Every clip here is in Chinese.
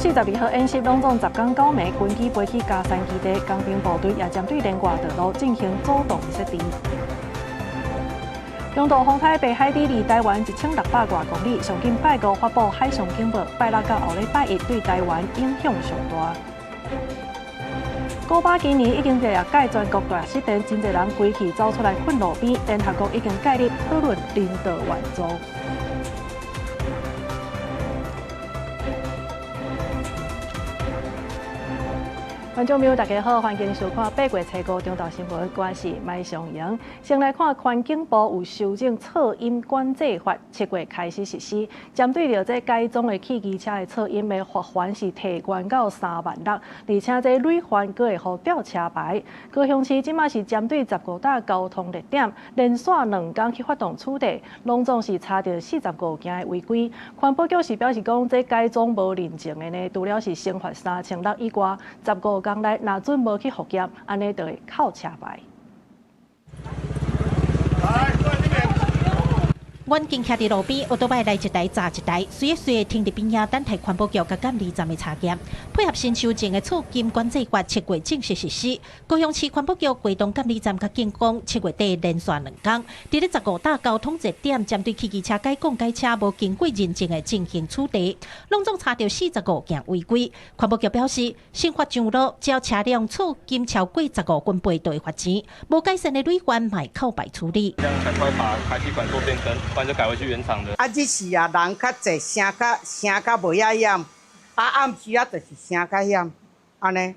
42号演习拢总10天9暝，军机飞去嘉山基地，工兵部队也针对连外道路进行主动设置。中度风台北海底离台湾1600多公里，上紧拜五发布海上警报，拜六到后礼拜一对台湾影响上大。古巴今年已经第二届全国大失电，真侪人归去走出来困路边，联合国已经介入讨论人道援助。观众朋友，大家好，欢迎收看8月初5中道新闻，我是麦尚莹。先来看环境部有修正噪音管制法，7月开始实施。针对着这改装的汽机车的噪音的罚款是提悬到36000，而且这累犯阁会互吊车牌。高雄市即马是针对15大交通热点，连续2天去发动处理，拢总是查到45件的违规。环保局是表示讲，这改装无认证的呢，除了是刑罚3600以外，15天内若准无去复检，安尼就会扣车牌。阮经徛伫路边，奥多摆来一台砸一台，随时停伫边仔等待环保局甲监理站的查验，配合新修正的噪音管制法，7月正式实施。高雄市环保局规动监理站甲警方7月底连续2天，伫咧15大交通热点，针对汽机车改讲改车无经过认证的进行处理，拢总查到45件违规。环保局表示，新法上路，只要车辆噪音超过15公倍，就会罚钱，无改善的累犯买扣牌处理。这样才快把排气管做变更。不然就改回去原厂的。日时人较济，声较无遐严，暗时就是声较严，安尼，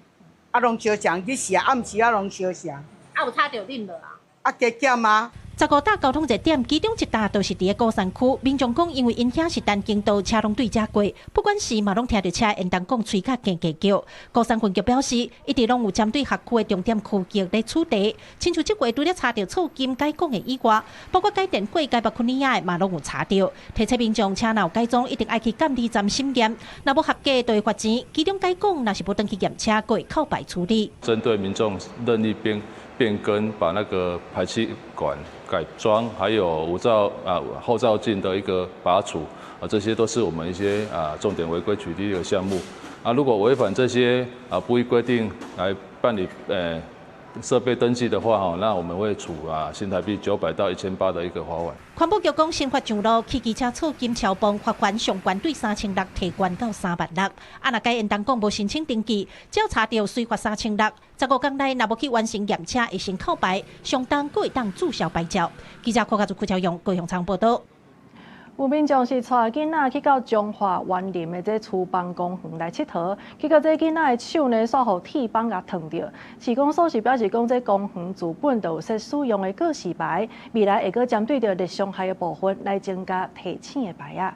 拢相像，日时暗时拢相像。有差着恁无啊？加减啊。15大交通热点，其中1大就是伫咧高山区。民众讲，因为因遐是单行道，车拢对遮过，不管是嘛拢听到车沿东讲吹卡叽叽叫。高山分局表示，一直拢有针对辖区的重点区域咧处理。亲像这月除了查到噪音改讲的以外，包括改电火、改拔昆尼亚的嘛拢有查到。提醒民众车若有改装，一定爱去监理站审验，若无合格就会罚钱。其中改讲若是无登去验车，佫会扣牌处理。针对民众任意变更，把那个排气管改装，还有后照镜的一个拔除这些都是我们一些重点违规取缔的项目如果违反这些不依规定来办理设备登记的话那我们会处新台币900到1800的一个罚款。环保局讲，新法上路，汽机车噪音超磅罚款上悬对3600提悬到36000。若该沿东讲无申请登记，只要查到随罚3600。15天内若无去完成验车，会先扣牌，上当佫会当注销牌照。记者柯家朱超用高雄场报道。有民众是带囡仔去到中华园林的这厨房公园来佚佗，结果这囡仔的手呢，煞互铁棒甲烫着。市公所是表示讲，这公园自本就有说使用的告示牌，未来会阁针对着热伤害的部分来增加提醒的牌啊。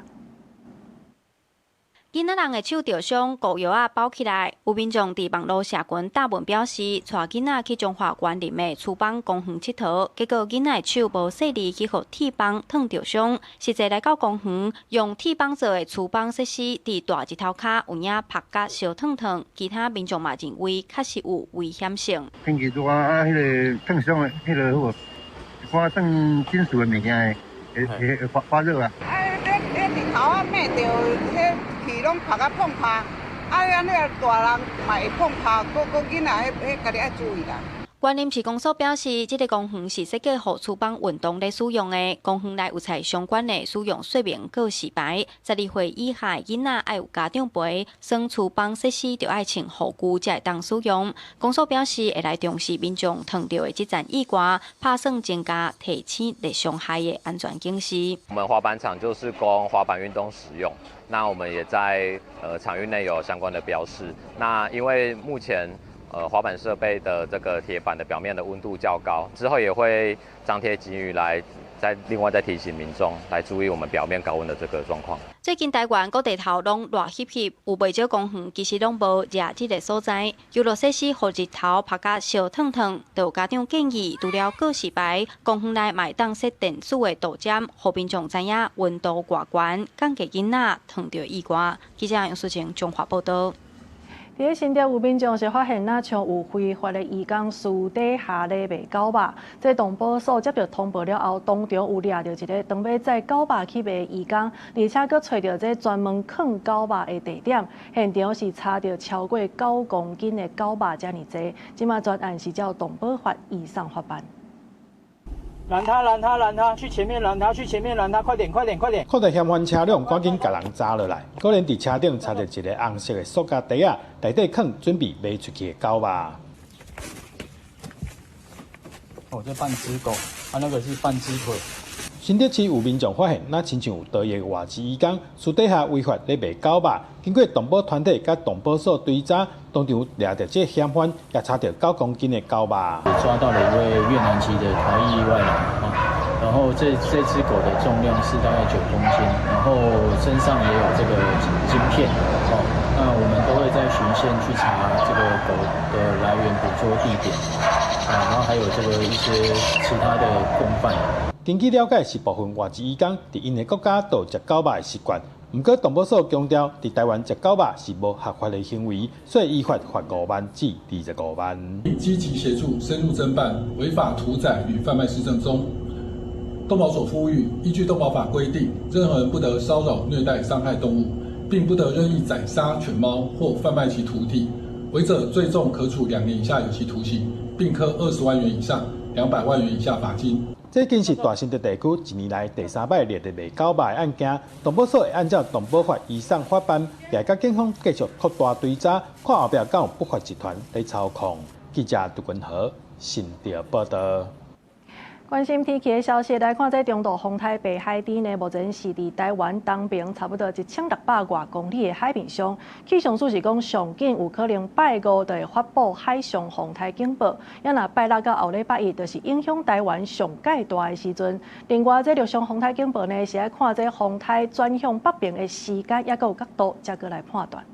囡仔人的手着伤，膏药包起来。有民众伫网络社群大文表示，带囡仔去中华园林的厨房公园佚佗，结果囡仔的手无细腻，去互铁棒烫着伤。实际来到公园，用铁棒做的厨房设施，伫大日头骹有影拍甲烧烫烫，其他民众嘛认为确实有危险性。天气热迄个烫伤的，迄个好，看烫金属的物件会发热啊。日头灭着，迄气拢拍甲碰拍，安尼大人嘛会碰拍，个囡仔迄家己爱注意啦。园林市公所表示，这个公园是设计给厨房运动咧使用的。公园内有采相关的使用说明告示牌，12岁以下囡仔爱有家长陪，耍厨房设施就爱穿护具才会当使用。公所表示，会来重视民众烫到的这盏意外，拍算增加提醒热伤害的安全警示。我们滑板场就是供滑板运动使用，那我们也在场域内有相关的标示。那因为目前滑板设备的这个铁板的表面的温度较高，之后也会张贴警语来另外再提醒民众来注意我们表面高温的这个状况。最近台湾各地头拢热翕翕，有袂少公园其实拢无热这个所在。游乐设施互日头拍甲烧烫烫，就有家长建议，除了告示牌，公园内嘛当设电子的度针，互民众知影温度偌悬，降低囡仔烫到意外。记者杨淑晴综合报道。伫新竹有民众是发现像有非法的移工私底下咧卖狗肉，这动保所接到通报了后，当场有抓到一个当要载狗肉去卖移工，而且佫找到这专门藏狗肉的地点，现场是查到超过9公斤的狗肉遮尔济。即马专案是照动保法移送法办。 拦他！去前面拦他！快点！看到嫌犯车辆，赶紧甲人抓落来。果然伫车顶查到一个红色的塑胶袋啊，内底藏准备卖出去的狗肉。哦，这半只狗，那个是半只腿。新竹市有民众发现，那亲像有多个外籍移工私底下违法咧卖狗肉，经过动保团体甲动保所追查，当场抓到这嫌犯，也查到9公斤的狗肉。抓到了一位越南籍的逃逸外劳然后这只狗的重量是大概9公斤，然后身上也有这个晶片那我们都会在循线去查这个狗的来源捕捉地点然后还有这个一些其他的共犯。 根据了解，是部分外籍移工伫因的国家都有食狗肉的习惯。不过，动保所强调，伫台湾食狗肉是无合法的行为，所以依法罚5万至25万。积极协助深入侦办违法屠宰与贩卖施政中。动保所呼吁，依据动保法规定，任何人不得骚扰、虐待、伤害动物，并不得任意宰杀犬猫或贩卖其屠体，违者最重可处2年以下有期徒刑，并科20万元以上200万元以下罚金。 这已经是大新竹地区1年来第3摆列的卖狗肉的案件，动保所会按照动保法移送法办，并甲警方继续扩大追查，看后壁敢有不法集团在操控。记者杜君和新竹报道。 关心天气的消息来看，这中度风台北海底呢，目前是伫台湾东边差不多1600多公里的海面上。气象署是讲，上紧有可能拜5就会发布海上风台警报，也若拜6到后礼拜1，就是影响台湾上界大的时阵。另外，这陆上风台警报呢，是要看这风台转向北边的时间，也有角度，才过来判断。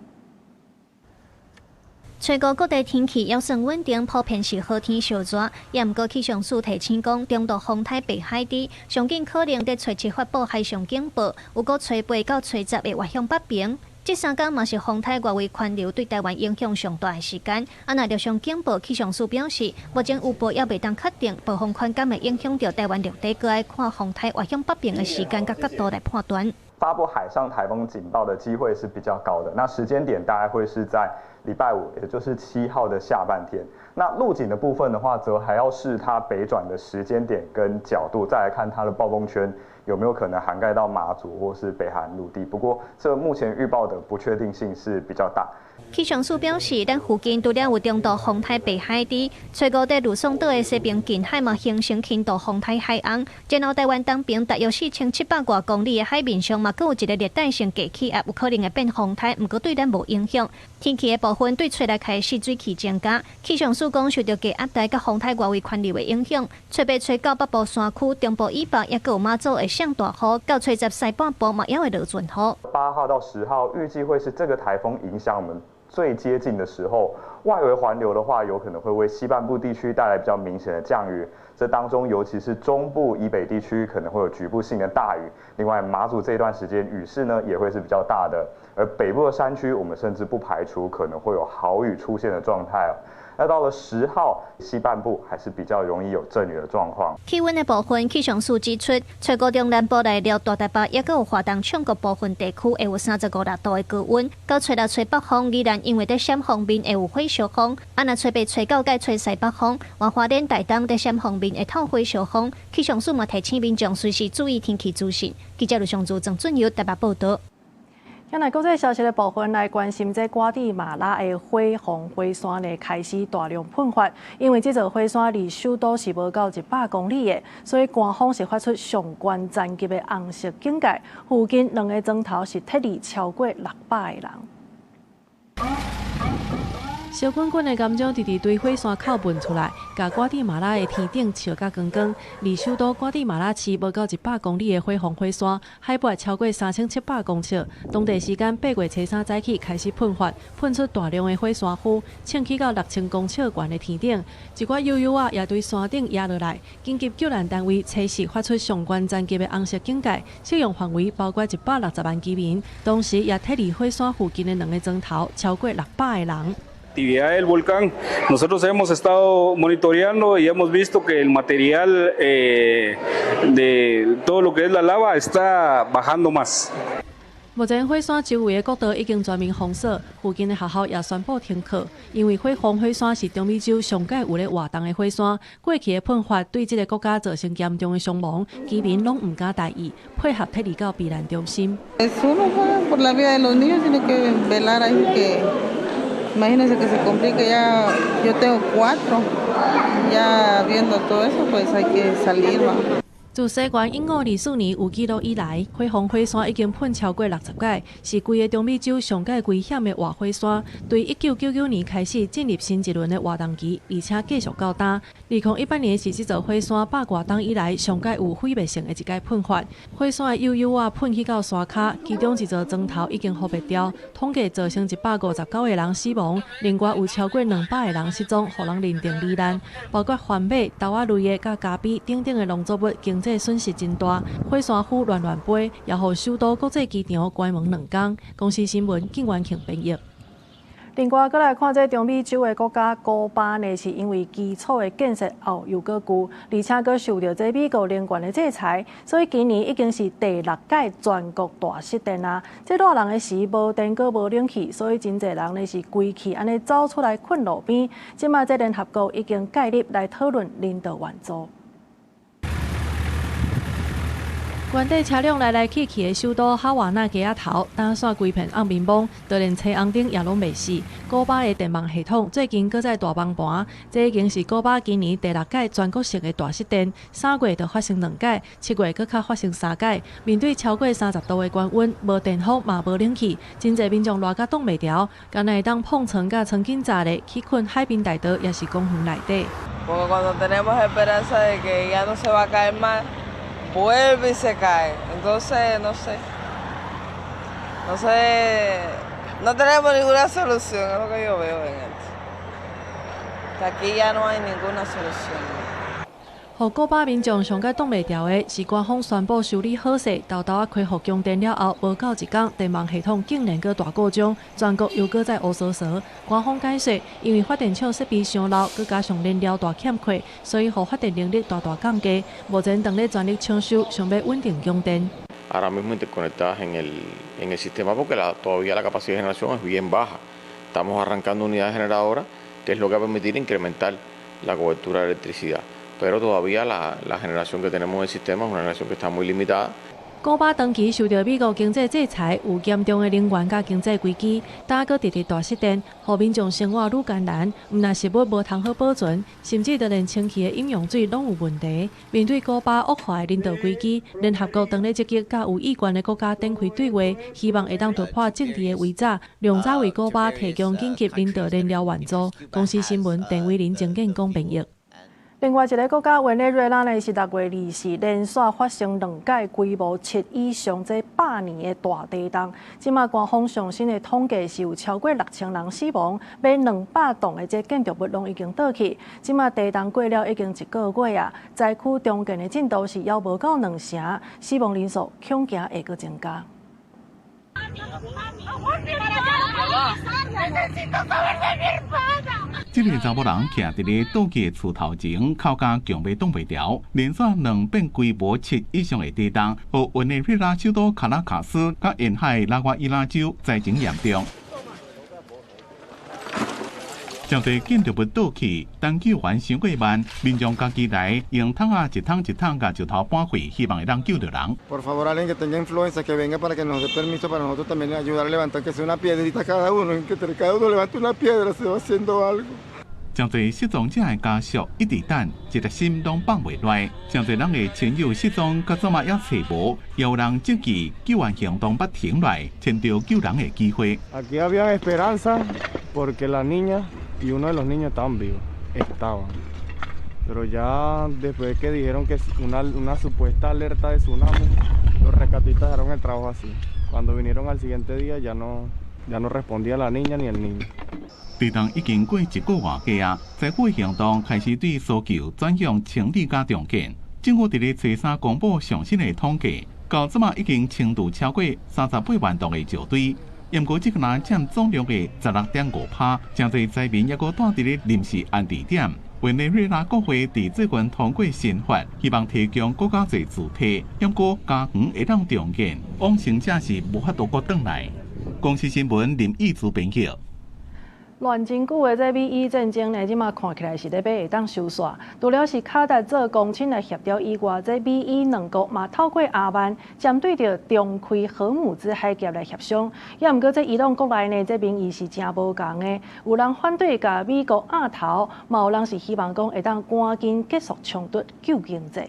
全国各地天气还算稳定，普遍是好天小热。也毋过气象署提醒讲，中度风台北海底上紧可能在初7发布海上警报，有个初8到初10会滑向北边。这3天嘛是风台外围环流对台湾影响上大的时间。若陆上警报，气象署表示，目前预报也未当确定暴风圈敢会影响到台湾陆地，搁爱看风台滑向北边的时间甲角度来判断。发布海上台风警报的机会是比较高的，那时间点大概会是在礼拜5，也就是7号的下半天。那路径的部分的话，则还要视它北转的时间点跟角度，再来看它的暴风圈有没有可能涵盖到马祖或是北海岸陆地。不过，这目前预报的不确定性是比较大。气象署表示，咱附近除了有中度风台北海底，初5在吕宋岛的西边近海嘛形成轻度风台海岸，然后台湾东边大约4700多公里的海面上嘛，阁有一个热带性低气压，有可能会变风台，不过对咱无影响。天气的部分对初6开始水汽增加，气象署讲受到低压带甲风台外围环流的影响，初8、初9北部山区、中部以北也阁有马祖会上大雨，到初10西半部嘛也会落阵雨。8号到10号预计会是这个台风影响我们最接近的时候，外围环流的话，有可能会为西半部地区带来比较明显的降雨。这当中，尤其是中部以北地区可能会有局部性的大雨。另外，马祖这段时间雨势呢也会是比较大的，而北部的山区，我们甚至不排除可能会有豪雨出现的状态。那到了10号，西半部还是比较容易有阵雨的状况。气温的部分，气象署指出，初5中南部内陆大台北也有华东全国部分地区会有35、36度的高温。到初6、初北风依然因为在闪方面会有火烧风，若初8、初9甲初西北风，换花莲、台东在闪方面会透火烧风。气象署嘛提醒民众随时注意天气资讯。记者卢尚珠、郑俊佑台北报道。今日国际消息的部分来关心，这瓜地马拉的火红火山呢开始大量喷发，因为这座火山离首都是无到100公里的，所以官方是发出上关战级的红色警戒，附近2个钟头是撤离超过600个人。烧滚滚的岩浆直直对火山口喷出来，甲瓜地马拉的天顶烧甲光光。离首都瓜地马拉市无到100公里的火红火山，海拔超过3700公尺。当地时间8月初3早起开始喷发，喷出大量的火山灰，冲起到6000公尺悬的天顶。一寡油油啊也对山顶压落来。紧急救援单位随时发出上悬层级的红色警戒，适用范围包括160万居民。同时也撤离火山附近的2个钟头，超过600个人。Actividad del volcán. Nosotros hemos estado monitoreando y hemos visto que el material de todo lo que es la lava está bajando más. 目前火山周围的国道已经全面封锁，附近的学校也宣布停课，因为火红火山是中美洲上届有咧活动的火山，过去的喷发对这个国家造成严重的伤亡，居民拢唔敢大意，配合撤离到避难中心。Imagínense que se complique ya, yo tengo 4, ya viendo todo eso, pues hay que salir, ¿no? 自西元1524年有记录以来，火红火山已经喷超过60届，是规个中美洲上界危险的活火山。对1999年开始进入新一轮的活动期，而且继续到今。2018年是这座火山100多冬以来上界有毁灭性的一届喷发。火山的油油啊喷去到山脚，其中一座砖头已经覆灭掉，统计造成159个人死亡，另外有超过200个人失踪，互人认定罹难，包括番马、豆仔类的、甲咖啡等等的农作物经济损失真大，火山灰乱飞，也让首都国际机场关门2天。公司新闻景元庆编译。另外，再来看这中美洲的国家古巴呢，是因为基础的建设后又搁旧，而且搁受到这美国联军的制裁，所以今年已经是第6届全国大失电啊！这热人的时无电搁无冷气，所以真侪人呢是规气安尼走出来困路边。即马这联合国已经介入来讨论人道援助。原地车辆来来去去的首都哈瓦那街仔头，打散规片暗暝蒙，就连车红顶也拢未死。古巴的电网系统最近搁在大崩盘，这已经是古巴今年第6届全国性的大失电。3月就发生2届，7月搁较发生3届。面对超过30度的高温，无电风嘛无冷气，真侪民众热甲冻袂调，敢若会当碰床甲床紧扎的去困海滨大道，也是公园内底。Vuelve y se cae, entonces no tenemos ninguna solución, es lo que yo veo en esto. Que aquí ya no hay ninguna solución. 互古巴民众上届挡袂调的是官方宣布修理好势，豆豆啊恢复供电了后，无到1天，电网系统竟然搁大故障，全国又搁在乌索索。官方解释，因为发电厂设备伤老，佮加上燃料大欠缺，所以互发电能力大降低。目前当咧全力抢修，想要稳定供电。Ahora mismo interconectadas en el sistema porque todavía la capacidad de generación es bien baja. Estamos arrancando unidades generadoras, que es lo que va a permitir incrementar la cobertura de electricidad.Pero todavía la generación que tenemos en el sistema es una generación que está muy limitada. 古巴长期受到美国经济制裁，有严重的能源甲经济危机，打搁直直大失电，互民众生活愈艰难。毋但食物无通好保存，甚至就连清气的饮用水拢有问题。面对古巴恶化的人道危机，联合国当咧积极甲有意愿的国家展开对话，希望会当突破政治的围栅，量早为古巴提供紧急人道燃料援助。公司新闻陈伟林、郑建公编译。另外一个国家委内瑞拉呢是6月24日连续发生2届规模7以上这100年的大地震，即马官方上新的统计是有超过6000人死亡，约200栋的这建筑物拢已经倒去。即马地震过了已经1个月啊，灾区重建的进度是还无到2成，死亡人数恐惊会阁增加。这个查某人徛伫咧倒去的厝头前，口角强要挡袂牢，连续2遍规模7以上的地震，和委内瑞拉首都卡拉卡斯甲沿海拉瓜伊拉州灾情严重。将对建筑物倒去，但救援伤过慢，民众家己来用桶啊一桶甲石头搬开，希望会当救到人。Por favor, alguien que tenga influencia que venga para que nos dé permiso para nosotros también ayudar a levantar que sea una piedrita cada uno, que cada uno levante una piedra, se va haciendo algo. 将对失踪者的家属一直等，一个心拢放袂落。将对人的亲友失踪，甲做嘛也找无，也有人积极救援行动捌停落，寻到救人的机会。Aquí había esperanza porque la niña y uno de los niños estaban vivos, estaban. Pero ya después que dijeron que una supuesta alerta de tsunami, los rescatistas dejaron el trabajo así. Cuando vinieron al siguiente día ya no respondía la niña ni el niño。 地震已经过1个月假，灾害行动开始对搜救转向清理甲重建。政府伫咧初三公布上新的统计，到即马已经清除超过38万栋的石堆。不过，这个若占总量的16.5%，真侪灾民还阁住伫咧临时安置点。委内瑞拉国会伫最近通过新法，希望提供更加侪主体，不过家园会当重建，往生者是无法度阁转来。公司新闻林义珠编辑。 乱真久的这美伊战争呢，即马看起来是咧要会当收煞。除了是卡达做公亲来协调以外，这美伊两国嘛透过阿曼针对着重开荷姆兹海峡来协商。也毋过这伊朗国内呢，这民意是真无共的，有人反对甲美国压头，嘛有人是希望讲会当赶紧结束冲突，救经济。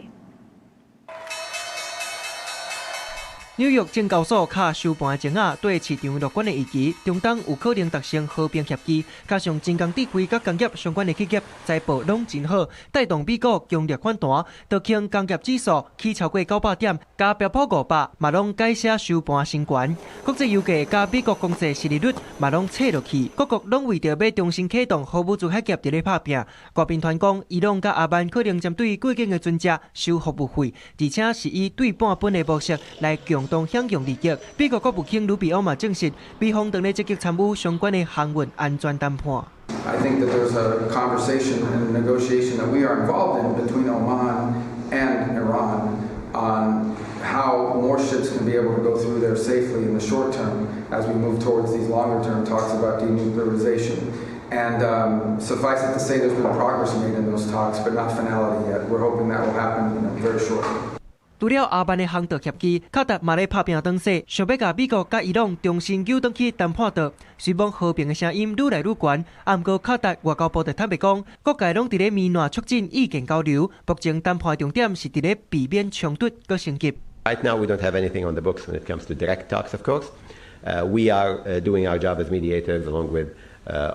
纽约证交所卡收盘前对市场乐观的预期，中东有可能达成和平协议，加上真空智慧甲工业相关的企业财报拢真好，带动美股强烈反弹，道琼工业指数起超过900点，加标普500嘛拢改写收盘升悬。国际油价加美国公债殖利率嘛拢扯落去，各国拢为着要重新启动荷姆兹海峡伫咧拍拼。外宾团讲，伊朗甲阿曼可能针对过境的船只收服务费，而且是以对半本的模式来共同享用利益。美国国务卿鲁比奥嘛证实，美方正咧积极参与相关的航运安全谈判。 I think that there's a conversation and a negotiation that we are involved in between Oman and Iran on how more ships can be able to go through there safely in the short term as we move towards these longer term talks about denuclearization. And suffice it to say, there's been progress made in those talks, but not finality yet. We're hoping that will happen very shortly. 除了阿曼的航道协议，卡达嘛咧拍拼东西，想要甲美国甲伊朗重新扭转去谈判桌。虽望和平的声音愈来愈悬，不过卡达外交部就坦白讲，各界拢伫咧面南促进意见交流，目前谈判重点是伫咧避免冲突搁升级。Right now, we don't have anything on the books when it comes to direct talks, of course. We are doing our job as mediators along with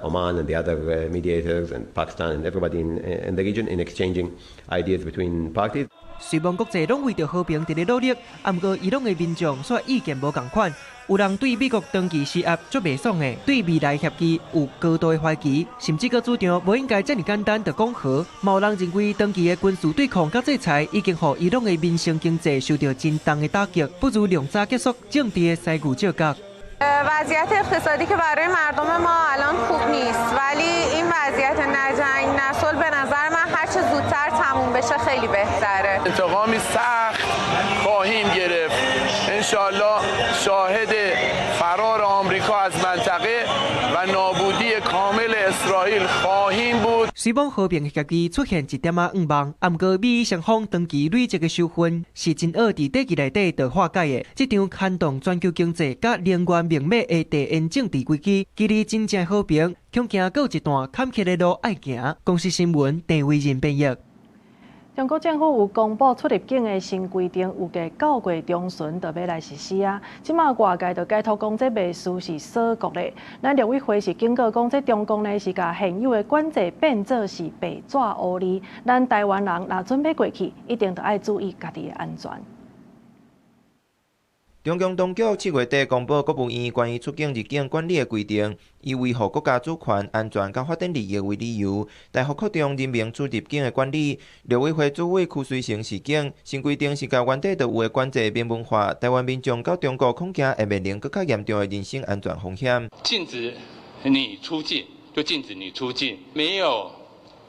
Oman and the other mediators and Pakistan and everybody in the region in exchanging ideas between parties. 虽望国际拢为着和平伫咧努力，不过伊朗的民众煞意见无共款，有人对美国长期施压足袂爽的，对未来协议有高度的怀疑，甚至佫主张无应该这么简单就讲和。嘛有人认为长期的军事对抗甲制裁已经互伊朗的民生经济受到真重的打击，不如量早结束政治的西牛照角。 وضعیت اقتصادی که برای مردم ما الان خوب نیست ولی این وضعیت نه جنگ نه صلح به نظر من هر چه زودتر تموم بشه خیلی بهتره. انتقامی سخت خواهیم گرفت. انشالله شاهد فرار آمریکا از منطقه و نابودی کامل اسرائیل خواهیم بود. 虽望和平的协议出现一点五望，不过美伊双方长期累积的纠纷是真恶伫短期内底就化解的。这场牵动全球经济甲能源命脉的地缘政治危机，距离真正和平，恐惊还有一段坎坷的路要行。公司新闻郑伟仁编译。 中国政府有公布出入境的新规定，预计9月中旬就要来实施啊。即马外界就解读讲，这未输是锁国的。咱陆委会是警告讲，这中共呢是甲现有的管制变做是白纸黑字。咱台湾人若准备过去，一定要注意家己的安全。 中共当局7月底公布国务院关于出境入境管理的规定，以维护国家主权、安全甲发展利益为理由，大幅扩张人民出入境的管理。陆委会主委屈水成示警，新规定是甲原底就有的管制明文化，台湾民众到中国恐惊会面临更加严重的人身安全风险。禁止你出境，就禁止你出境，没有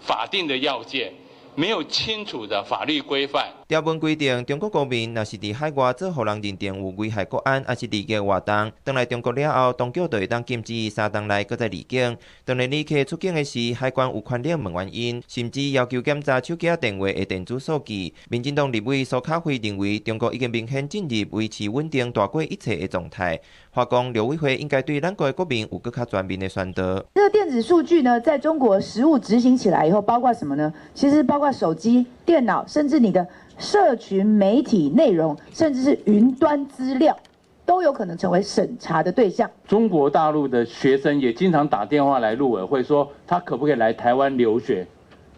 法定的要件。 没有清楚的法律规范。条文规定，中国公民若是伫海外做互人认定有危害国安，还是利益活动，返来中国了后，当局就会当禁止3天内搁再离境。当然，旅客出境的时，海关有权力问原因，甚至要求检查手机仔电话的电子数据。民进党立委苏巧慧认为，中国已经明显进入维持稳定大过一切的状态。话讲，陆委会应该对咱国的国民有更加全面的宣导。这个电子数据呢，在中国实务执行起来以后，包括什么呢？其实包括手机、电脑，甚至你的社群媒体内容，甚至是云端资料，都有可能成为审查的对象。中国大陆的学生也经常打电话来陆委会说，他可不可以来台湾留学？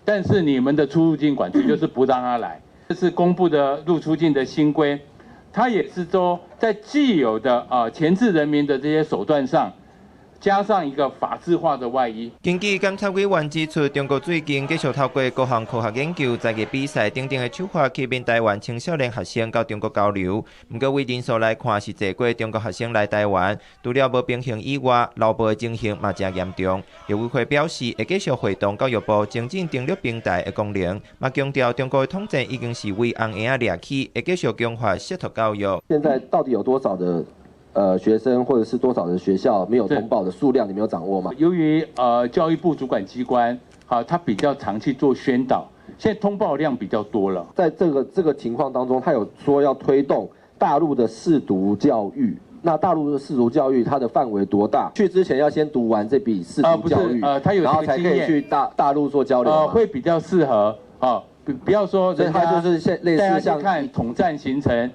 但是你们的出入境管制就是不让他来。这是公布的入出境的新规，它也是说在既有的钳制人民的这些手段上，加上一个法治化的外衣。经济监察委员指出，中国最近继续透过各项科学研究、在业比赛等等的手法，吸引台湾青少年学生到中国交流。不过，为人数来看，是坐过中国学生来台湾，除了无平衡以外，漏报的情形嘛真严重。陆委会表示，会继续会动教育部增进登录平台的功能，嘛强调中国的统战已经是为红颜仔掠起，会继续强化识图教育。现在到底有多少的？学生或者是多少的学校没有通报的数量，你没有掌握吗？由于教育部主管机关他比较常去做宣导，现在通报量比较多了。在这个情况当中，他有说要推动大陆的视读教育。那大陆的视读教育它的范围多大？去之前要先读完这笔视读教育，他有然后才可以去大陆做交流会比较适合不要说人家就是类似像看统战行程，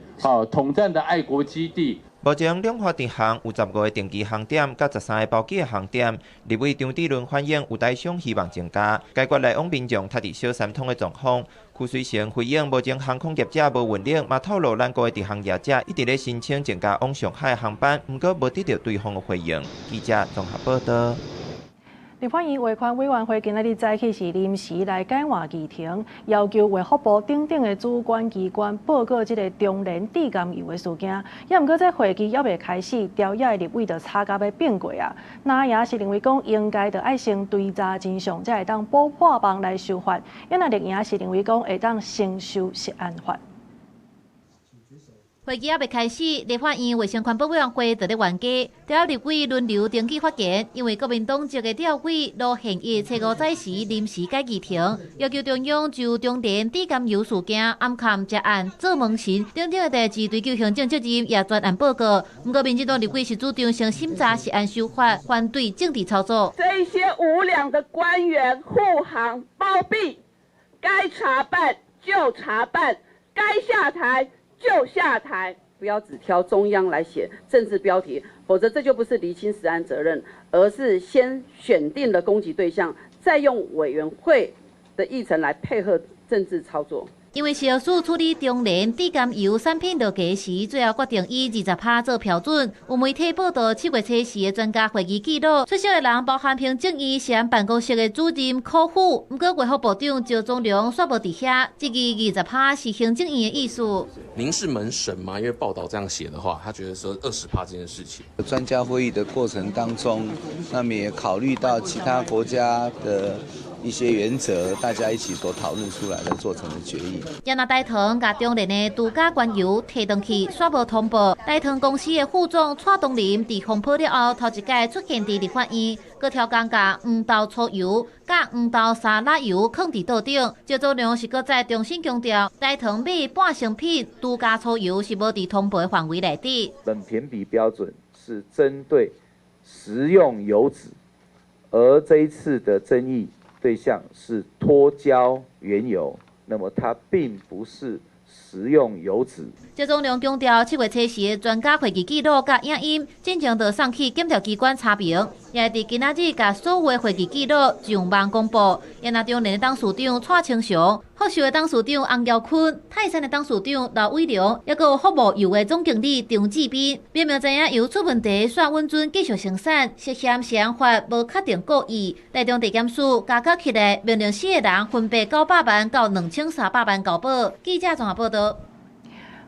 统战的爱国基地。目前两华地航有15个定期航点，甲13个包机的航点。立委张志伦反映有台商希望增加，解决来往民众搭伫小三通的状况。邱水成回应，目前航空业者无稳定，嘛透露咱国的直航业者一直咧申请增加往上海航班，不过无得到对方的回应。记者综合报道。立法院卫环委员会今仔日早起是临时来改换议程，要求卫福部等等的主管机关报告这个中联地甘油的事件。也毋过这会期还未开始，朝野的立委就吵到要变过啊。那也是认为讲应该就爱先追查真相，才会当补破网来修法。也那立也是认为讲会当先修涉案法。会议还未开始，立法院卫生环保委员会就咧冤家，调立委轮流登记发言，因为国民党籍的调委罗宪义初5早时临时改议程，要求中央就中联地甘油事件、暗砍结案、做蒙神等等的代志追究行政责任，也专案报告。不过，民进党立委是主张先审查涉案修法，反对政治操作。这些无良的官员护航包庇，该查办就查办，该下台就下台，不要只挑中央来写政治标题，否则这就不是厘清实案责任，而是先选定了攻击对象，再用委员会的议程来配合政治操作。因为食署处理中联地甘油产品落价时，最后决定以20%做标准。有媒体报道7月初时的专家会议记录，出席的人包含行政院涉案办公室的主任柯副，不过卫福部长赵忠良却无伫遐，质疑20%是行政院的意思。您是门神吗？因为报道这样写的话，他觉得说20%这件事情。专家会议的过程当中，那么也考虑到其他国家的一些原则，大家一起所讨论出来的做成的决议。也那大唐甲中联的独家原油提登去，煞无通报。大唐公司的副总蔡东林伫风波了后，头一届出现伫立法院，佮挑工甲黄豆粗油、甲黄豆沙拉油放伫桌顶。赵忠良是佮再重新强调，大唐买半成品独家粗油是无伫通报范围内底。本评比标准是针对食用油脂，而这一次的争议对象是脱胶原油，那么它并不是食用油脂。赵忠良强调，7月初时的专家会议记录甲影音，进前就送去检调机关查明，也伫今仔日甲所有的会议记录上网公布。也那中联的董事长蔡清祥、福寿的董事长洪耀坤、泰山的董事长刘伟良，也有服务油的总经理张志斌，明明知影油出问题，煞稳准继续生产，涉嫌涉案法无确定故意。台中地检署加告起来，命令4个人分别900万到2300万交保。记者综合报道。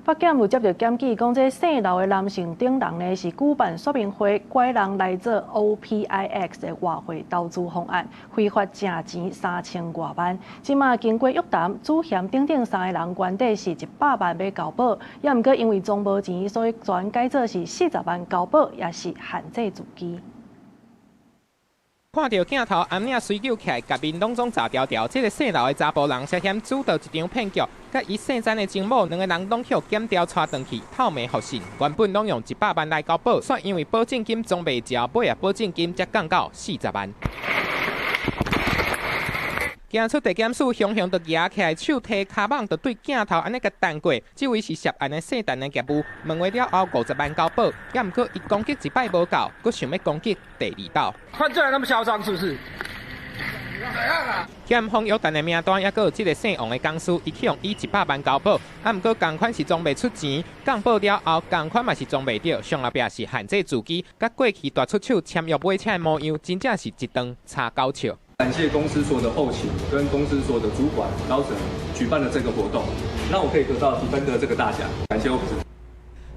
法检有接到检举，讲这姓刘的男性顶人呢是举办说明会，拐人来做 OPIX 的外汇投资方案，非法挣钱3000多万。即马经过约谈，主嫌等等3个人原底是100万要交保，也毋过因为装无钱，所以全改做是40万交保，也是限制自己。看到镜头暗影随叫起来，甲面当中炸条条，这个姓刘的查甫人涉嫌主导一场骗局，甲伊姓詹的情某2个人拢去检调带回去，透明复审，原本拢用100万来交保，却因为保证金装袂着，尾啊保证金才降到40万。行出地检署，雄雄就举起来，手提卡网就对镜头安尼甲弹过。这位是涉案的姓陈的业务，问话了后50万交保，也毋过伊攻击一摆无够，佫想要攻击第二道。犯罪那么嚣张，是不是？检方约谈的名单，也佫有这个姓王的公司，伊去用以100万交保，啊，毋过同款是装袂出钱，降保了后，同款嘛是装袂到，上后壁是限制自己，甲过去大出手签约买车的模样，真正是一顿差高笑。感谢公司所有的后勤跟公司所有的主管高层举办了这个活动，让我可以得到分得这个大奖，感谢我们。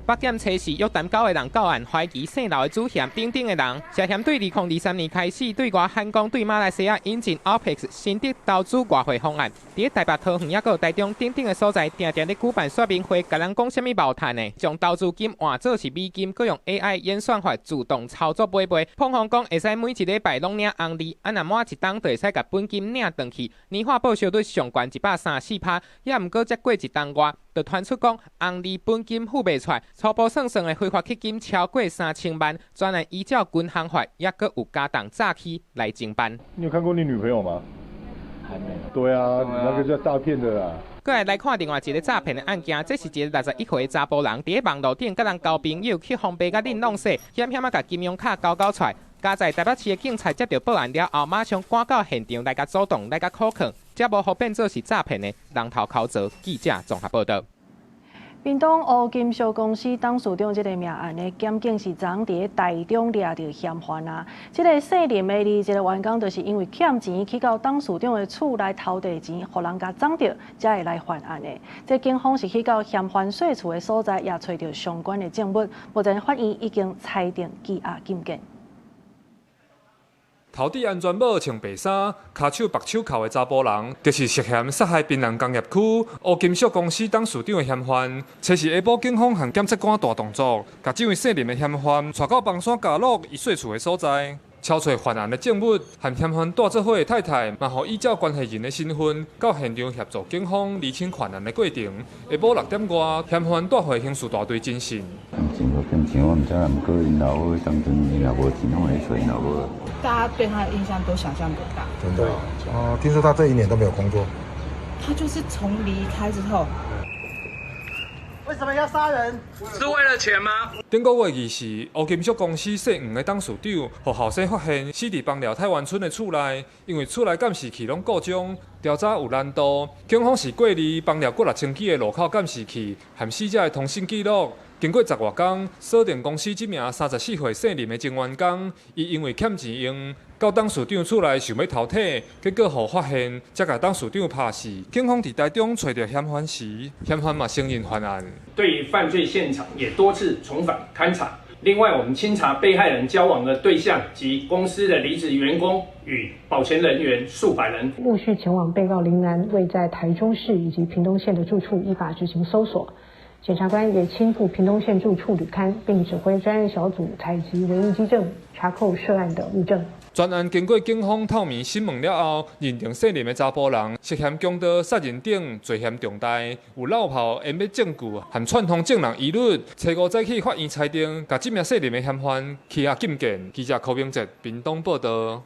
北检测试约谈9个人到案，怀疑姓刘的主嫌等等的人，涉嫌对2023年开始对外喊讲对马来西亚引进 OPEC 新的投资外汇方案，伫台北桃园也有台中等等的所在，定定咧举办说明会，甲人讲什么毛赚的，将投资金换做是美金，佮用 AI 演算法自动操作买卖。碰风讲会使每一礼拜拢领红利，若满一档就会使甲本金领回去，年化报酬率上悬134%，也毋过再过一档外，就传出讲红利本金付袂出来。初步算算的非法基金超过3000万，专案依照军行法，也佫有加重诈欺来侦办。你有看过你女朋友吗？还没。对啊，你那个叫诈骗的啦。过来看另外一个诈骗的案件，这是一个61岁的查甫人，伫网络顶甲人交朋友，去方便甲恁弄死，险险啊甲金融卡交出来。加在台北市的警察接到报案了后，马上赶到现场来甲主动来甲考劝，才无互变做是诈骗的人头考责。记者综合报道。屏东乌金属公司董事长这个命案呢，检警是昨伫台中抓到嫌犯啊。这个姓林的21个员工，就是因为欠钱去到董事长的厝来偷地钱，互人家掌到，才会来犯案的。这警方是去到嫌犯睡厝的所在，也找到相关的证物。目前法院已经裁定羁押禁见。头戴安全帽、穿白衫、骹手白手铐的查甫人，就是涉嫌杀害槟榔工业区乌金属公司董事长的嫌犯。测试下晡，警方和检察官大动作，把这位姓林的嫌犯带到房山家乐伊睡厝的所在，敲找犯案的证物，和嫌犯带做伙的太太，嘛互依照关系人的身份，到现场协助警方厘清犯案的过程。下晡6点外，嫌犯带回刑事大队侦讯。欠钱我唔知啦，毋过因老母当阵伊若无钱，我会说因老母。大家对他的印象都想象不大。真的哦，听说他这1年都没有工作。他就是从离开之后。为什么要杀人？是为了钱吗？顶个月2日，乌金属公司姓黄的董事长，互后生发现死伫邦寮太湾村的厝内，因为厝内监视器拢故障，调查有难度。警方是过滤邦寮过6000基的路口监视器和死者的通信记录。经过10多天，锁定公司这名34岁姓林的前员工，伊因为欠钱用，到董事长厝内想要偷体，结果互发现，才甲董事长拍死。警方伫台中找到嫌犯时，嫌犯嘛承认犯案。对于犯罪现场也多次重返勘查。另外，我们清查被害人交往的对象及公司的离职员工与保全人员数百人，陆续前往被告林男位在台中市以及屏东县的住处，依法执行搜索。检察官也亲赴屏东县住处履勘，并指挥专案小组采集唯一基证，查扣涉案的物证。专案经过警方透明审问了后，认定姓林的查甫人涉嫌强盗、杀人等罪嫌重大，有落跑、掩灭证据和串通证人疑虑。初5早起，法院裁定，把这名姓林的嫌犯羁押禁见。记者柯明哲，屏东报道。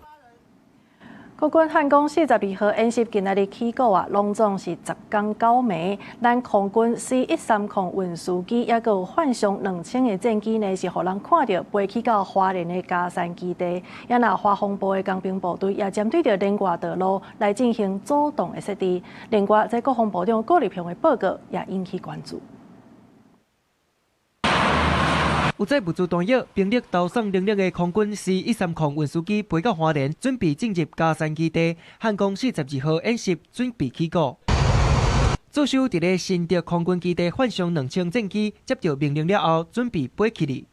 国军汉光42号演习今仔日起过啊，拢总是10天9暝。咱空军 C130运输机也有换上2000个战机呢，是互人看到飞去到花莲的嘉山基地。也那华防部的工兵部队也针对着连外道路来进行主动的设置。另外，在国防部长郭立平的报告也引起关注。有载物资弹药、兵力投送能力的空军 C130运输机飞到花莲，准备进入嘉山基地。汉光42号演习准备起过。驻守伫咧新竹空军基地换上2000战机，接到命令了后，准备飞起哩。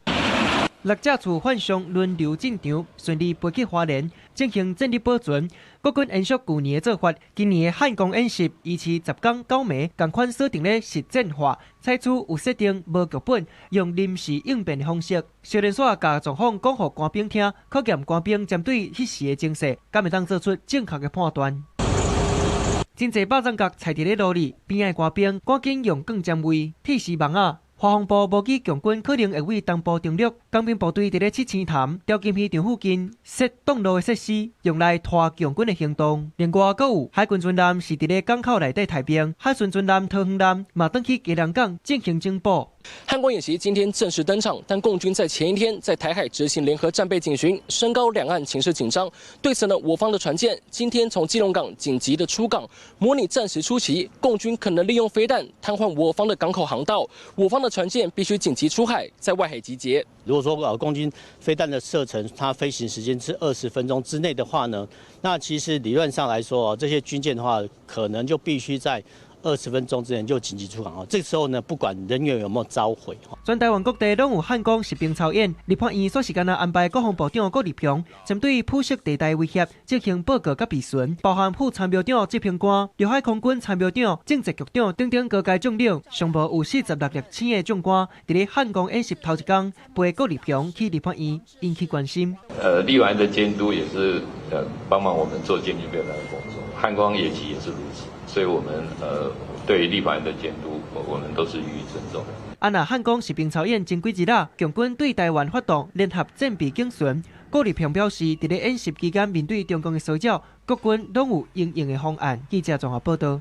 6架次换上轮流进场，顺利飞去花莲进行战力保存。国军延续去年的做法，今年的汉光演习依次10天9暝，同款锁定咧实战化，采取有设定无剧本，用临时应变的方式，小连续甲状况讲予官兵听，考验官兵针对迄时的情势，敢会当做出正确的判断。真侪爆炸角踩伫咧路里，边仔官兵赶紧用更尖位、铁丝网仔华防部无记强军可能会为东部登陆，工兵部队伫咧七星潭、条金市场附近设挡路的设施，用来拖强军的行动。另外，阁有海军军舰是伫咧港口内底抬兵，海巡军舰桃园舰嘛登去基隆港进行警报。汉光演习今天正式登场，但共军在前一天在台海执行联合战备警巡，升高两岸情势紧张。对此呢，我方的船舰今天从基隆港紧急的出港，模拟战时初期共军可能利用飞弹瘫痪我方的港口航道，我方的船舰必须紧急出海，在外海集结。如果说共军飞弹的射程，它飞行时间是20分钟之内的话呢，那其实理论上来说，这些军舰的话，可能就必须在20分钟之前就紧急出港。这个时候呢，不管人员有没有召回。全台湾各地拢有汉光实兵操演，立法院霎时间安排国防部长郭立雄针对铺设地带威胁进行报告甲备询，包含副参谋长执行官、陆海空军参谋长、政治局长等等各界将领，上无有46粒星的将官，伫咧汉光演习头一天陪郭立雄去立法院，引起关心。立法院的监督也是帮忙我们做监军备战的工作，汉光演习也是如此，所以我们对立法院的监督，我们都是予以尊重的。若汉光实兵操演前几日啦，强军对台湾发动联合战备警巡。郭立雄表示，伫咧演习期间面对中共的骚扰，国军拢有应用的方案。记者综合报道。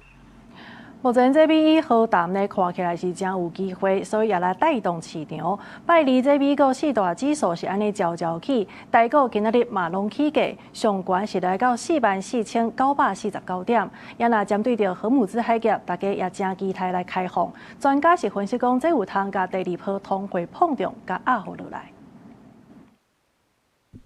目前这米好淡呢，看起来是真有机会，所以也来带动市场。拜二这美国四大指数是安尼悄悄起，台股今仔日嘛拢起价，上悬是来到44949点。也若针对着荷姆兹海峡，大家也真期待来开放。专家是分析讲，这有通甲第二波通货膨胀甲压下落来。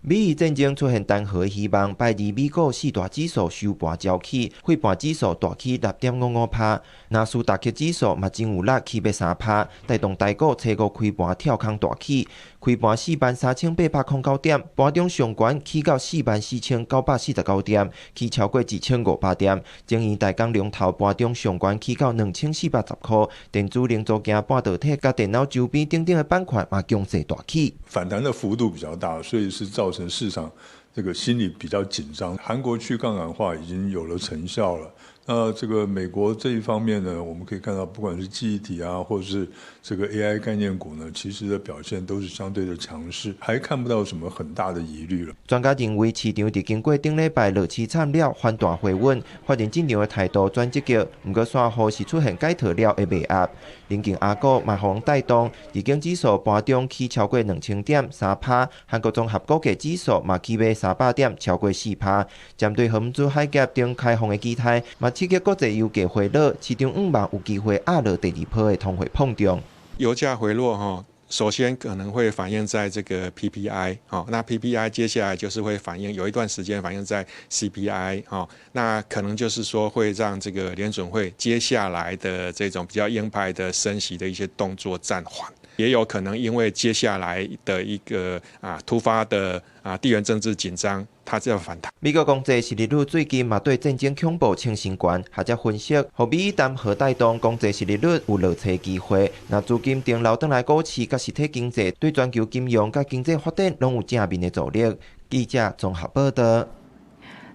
美伊战争出现单核希望，拜二美股四大指数收盘朝起，费半指数大起6.55%，纳斯达克指数嘛真有力起3%，带动台股初五开盘跳空大起，开盘43809点，盘中上悬起到44949点，起超过2500点。整圆大港龙头盘中上悬起到2410块，电子零组件、半导体甲电脑周边等等的板块嘛强势大起，反弹的幅度比较大，所以是造成市场这个心理比较紧张。韩国去杠杆化已经有了成效了。那这个美国这一方面呢，我们可以看到，不管是记忆体啊，或者是这个 AI 概念股呢，其实的表现都是相对的强势，还看不到什么很大的疑虑了。专家认为，市场伫经过顶礼拜落市惨了，反弹回稳，发展进场的态度转积极。不过，散户是出现解套了的卖压，临近阿股嘛互带动，日经指数盘中起超过2000点3%，韩国综合股价指数嘛起码300点，超过4%。针对荷姆兹海峡中开放的基态，嘛刺激国际油价回落，市场望有机会压落第二波的通货膨胀。油价回落首先可能会反映在这个 PPI， 那 PPI 接下来就是会反映有一段时间反映在 CPI， 那可能就是说会让这个联准会接下来的这种比较鹰派的升息的一些动作暂缓。也有可能因为接下来的一个突发的地缘政治紧张，它就要反弹。美国公债殖利率最近嘛对战争恐怖清新悬，学者分析，互美伊单核带动公债殖利率有落车机会。那资金定流转来股市甲实体经济，对全球金融甲经济发展拢有正面的助力。记者综合报道。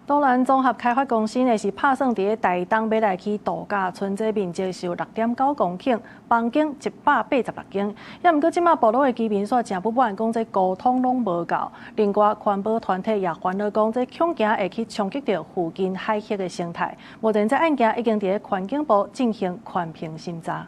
东南综合开发公司呢是拍算伫台东要来去度假村这边接受6.9公顷，房间186间。也毋过即马部落的居民说真不满，讲这沟通拢无够。另外，环保团体也烦恼讲这恐惊会去冲击到附近海域的生态。目前这案件已经伫环境部进行全屏审查。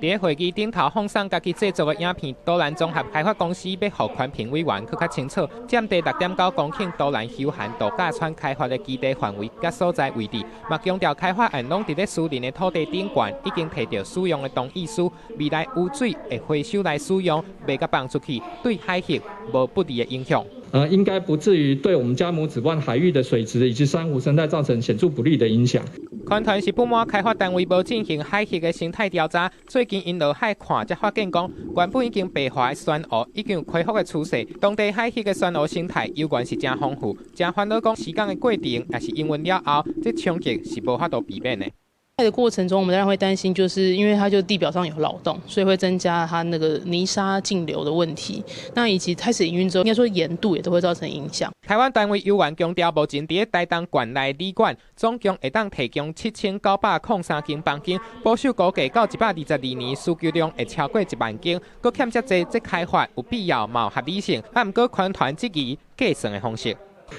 伫会议顶头放送家己制作的影片，都兰综合开发公司要互环评委员更较清楚，占地6.9公顷都兰休闲度假村开发的基地范围甲所在位置，嘛强调开发案拢伫咧私人的土地顶悬，已经摕到使用的同意书，未来污水会回收来使用，袂甲放出去，对海域无不利的影响。应该不至于对我们家母子湾海域的水质以及珊瑚生态造成显著不利的影响。团团是不满开发单位无进行海域的生态调查，最近因落海看才发现讲，原本已经白化的珊瑚已经有恢复的趋势，当地海域的珊瑚生态有关是真丰富，真烦恼讲时间的过程也是因为了后，这冲击是无法度避免的。开的过程中，我们当然会担心，就是因为它就地表上有扰动，所以会增加它那个泥沙径流的问题。那以及开始营运之后，应该说盐度也都会造成影响。台湾单位有员强调，目前伫台东县内旅馆总共会当提供7903间房间，保守估计到122年需求量会超过1万间，搁欠遮济，这开发有必要嘛有合理性，啊，毋过款团质疑计算的方式。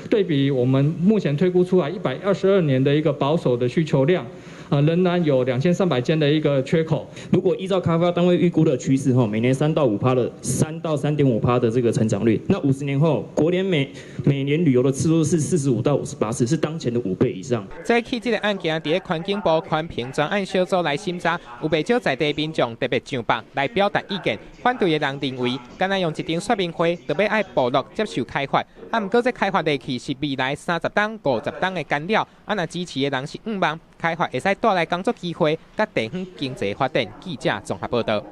对比我们目前推估出来122年的一个保守的需求量，仍然有2300间的一个缺口。如果依照开发单位预估的趋势，每年3到5%的3到3.5%的这个成长率，那50年后，国联每年旅游的次数是45到58次，是当前的5倍以上。这起这个案件，伫环境部环评专案小组来审查，有不少在地民众特别上榜来表达意见。反对的人认为，干那用一场说明会，就要爱部落接受开发。啊，毋过这开发日期是未来30档、50档的干扰。啊，那支持的人是5万，开发会使带来工作机会，甲地方经济发展。记者综合报道。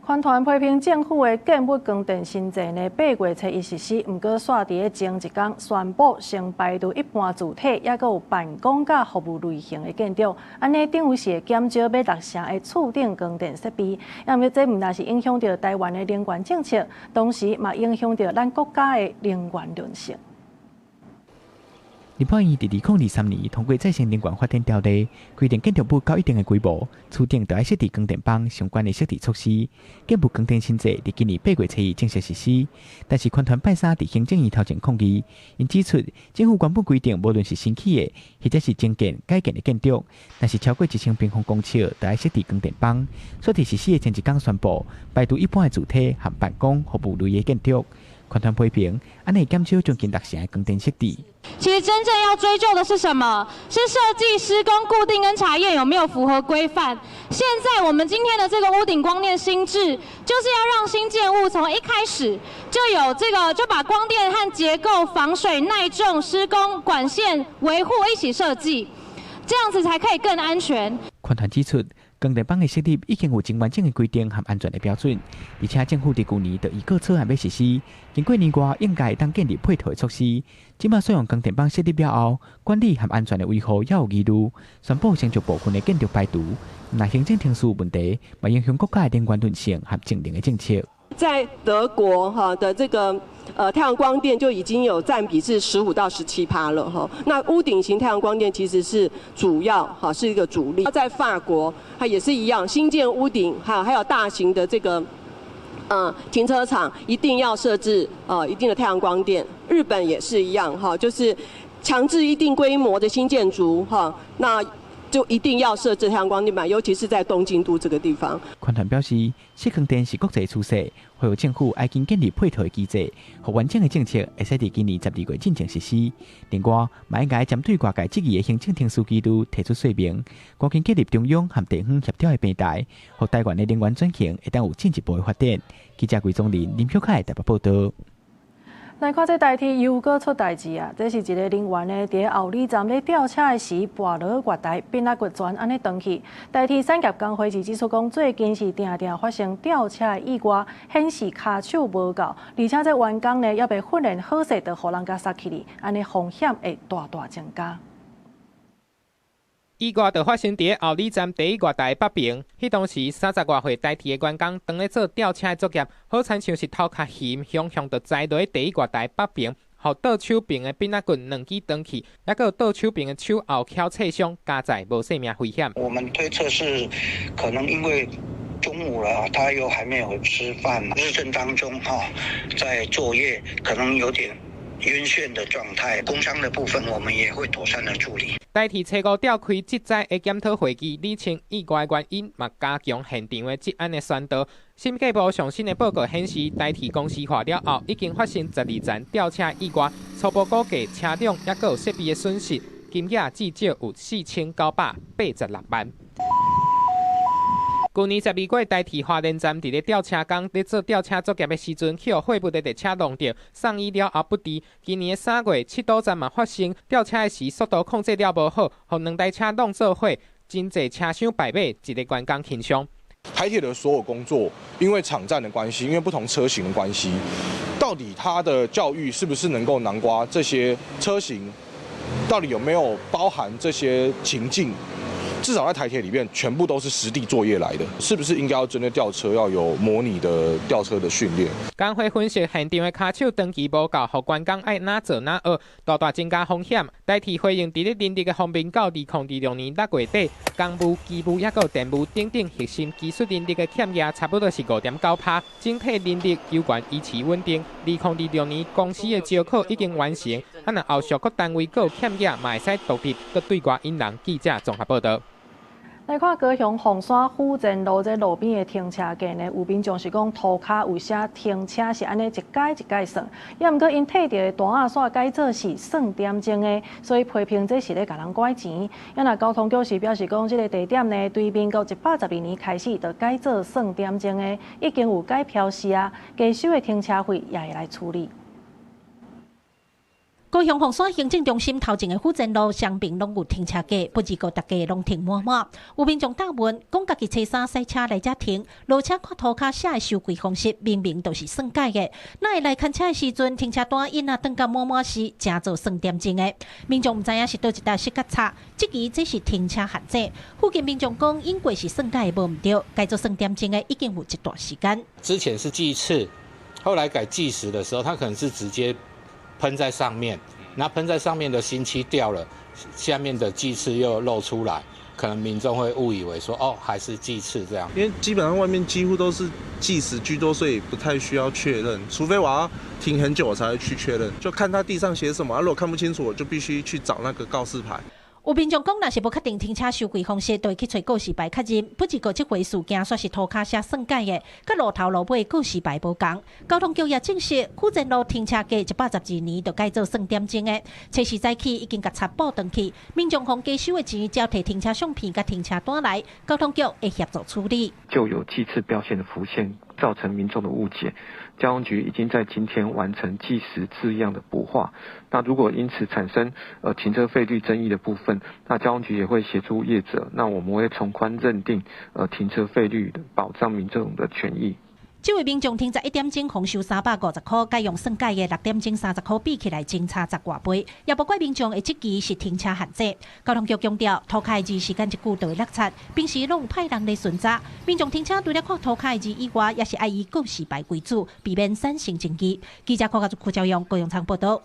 环团批评政府的建物光电新制呢，8月初一实施，毋过煞伫咧前一天宣布先排除一般主体，也阁有办公甲服务类型的建筑，安尼等于是会减少要落成的厝顶光电设备。因为这毋但是影响到台湾的能源政策，同时嘛影响到咱国家的能源论述。日本于2023年通过再生能源发展条例，规定建筑物到一定的规模，厝顶就要设置光电棒相关的设置措施。建物光电新制伫今年8月初一正式实施，但是环团拜三伫行政院头前抗议，因指出政府原本规定，无论是新起的或者是增建、改建的建筑，但是超过1000平方公尺，就要设置光电棒。所以实施的前一天宣布，排除一般的主体和办公服务类的建筑。环团批评，安尼减少将近6成的光电设置。其实真正要追究的是什么？是设计、施工、固定跟查验有没有符合规范。现在我们今天的这个屋顶光电新制，就是要让新建物从一开始就有就把光电和结构、防水、耐重、施工、管线、维护一起设计，这样子才可以更安全。环团指出，光电棒的设立已经有真完整的规定和安全的标准，而且政府伫去年就预告草案要实施，经过年外应该当建立配套的措施。即马使用光电棒设立了后，管理和安全的维护也有疑虑，宣布先将部分的建筑排除。若行政程序有问题，嘛影响国家的能源论性和净零的政策。在德国的这个太阳光电就已经有占比是15到17%了哈。那屋顶型太阳光电其实是主要是一个主力。在法国它也是一样，新建屋顶还有大型的这个停车场一定要设置一定的太阳光电。日本也是一样哈，就是强制一定规模的新建筑哈，那就一定要设置太阳光电板，尤其是在东京都这个地方。环团表示，设光电是国际趋势，会有政府爱经建立配套的机制，和完整的政策会使伫今年12月进行实施。另外，嘛应该针对外界质疑的行政程序制度提出说明，赶紧建立中央和地方协调的平台，和台湾的能源转型会当有进一步的发展。记者桂宗林、林小凯台北报道。来看这台铁又搁出代志啊！这是一个人员呢，伫后里站咧吊车的时，跋落月台，变啊骨全安尼断去。台铁产业工会指出讲，最近是定定发生吊车的意外，显示卡手无够，而且这员工呢，也被训练好势，就互人家杀起哩，安尼风险会大大增加。意外就发生伫后里站第一月台北边，迄当时30多岁台铁的员工当咧做吊车的作业，好亲像是头壳陷向就栽落第一月台北边，互倒手边的变啊棍2支断去，也个倒手边的手后翘切伤，加载无生命危险。我们推测是可能因为中午了，他又还没有吃饭，日正当中在作业，可能有点晕眩的状态。工伤的部分我们也会妥善的处理。台铁初5召开职灾的检讨会议，理清意外原因，嘛加强现场的治安的宣导。审计部上新的报告显示，台铁公司化了后，已经发生12站吊车意外，初步估计车辆也有设备的损失，金额至少有4986万。去年12月，台铁花莲站伫咧吊车工咧做吊车作业的时阵，去互货物的列车弄着，送医了后不治。今年3月，七堵站嘛发生吊车的时速度控制了无好，互2台车弄做伙，真侪车厢败马，一个员工轻伤。台铁的所有工作，因为场站的关系，因为不同车型的关系，到底它的教育是不是能够囊括这些车型？到底有没有包含这些情境？至少在台铁里面全部都是实地作业来的，是不是应该要针对吊车要有模拟的吊车的训练？工会分析现场的卡手长期无够，互员工爱哪做哪学，大大增加风险。代替回应伫咧人力的方面，到2026年6月底，公务、机务也有电务等等核心技术人力的欠业差不多是5.9%，整体人力有关维持稳定。2026年公司的招考已经完成，若后续各单位各有欠业，嘛会使独立各对外引人。记者综合报道。来看高雄凤山府前路这路边的停车格呢，有民众是讲涂骹有写停车是安尼一届一届算，也毋过因摕到的单仔线改做是算点钟的，所以批评这是咧甲人拐钱。也那交通局是表示讲，这个地点呢，对民国112年开始就改做算点钟的，已经有改标示啊，加收的停车费也会来处理。高雄凤山行政中心头前的府前路双边拢有停车格，不止个大家拢停满满。有民众答问，讲家己车衫洗车来遮停，落车看涂骹写的收费方式，明明都是算改的。那会来看车的时阵，停车单因啊等甲满满时，正做算点钟的。民众唔知影是倒一搭失角差，即期这是停车限制。附近民众讲，因为是算改的无唔对，改做算点钟的已经有一段时间。之前是计次，后来改计时的时候，它可能是直接喷在上面，那喷在上面的新漆掉了，下面的计次又露出来，可能民众会误以为说哦还是计次这样。因为基本上外面几乎都是计时居多，所以不太需要确认，除非我要停很久我才会去确认，就看他地上写什么，如果看不清楚，我就必须去找那个告示牌。有民众讲，若是无确定停车收费方式，就会去找告示牌确认。不过这回事件算是涂骹写算改的，甲路头路尾告示牌无同。交通局也证实，府前路停车格112年就改做算点钟的，测试早起已经甲查报登去，民众从加收的钱交提停车相片甲停车单来，交通局会协助处理。就有计次标线的浮现，造成民众的误解。交通局已经在今天完成计时字样的补画。那如果因此产生停车费率争议的部分，那交通局也会协助业者，那我们会从宽认定停车费率，保障民众的权益。这位民众停在1点钟红收350块，改用算改的6点钟30块比起来，真差10外倍。也不怪民众的这期是停车限制。交通局强调，涂骹的字时间一句就会落漆，平时拢有派人来巡查。民众停车除了看涂骹的字以外，也是爱以告示牌为主，避免产生争议。记者柯家柯兆阳高雄场报道。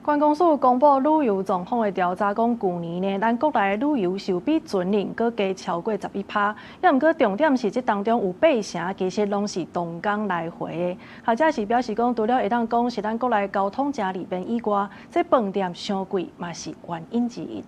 关公署公布旅游状况的调查，讲去年呢，咱国内旅游受比前年搁加超过11%。也毋过重点是，这当中有8成其实拢是同工来回的。或者是表示讲，除了会当讲是咱国内交通真利便以外，这饭店伤贵嘛是原因之一。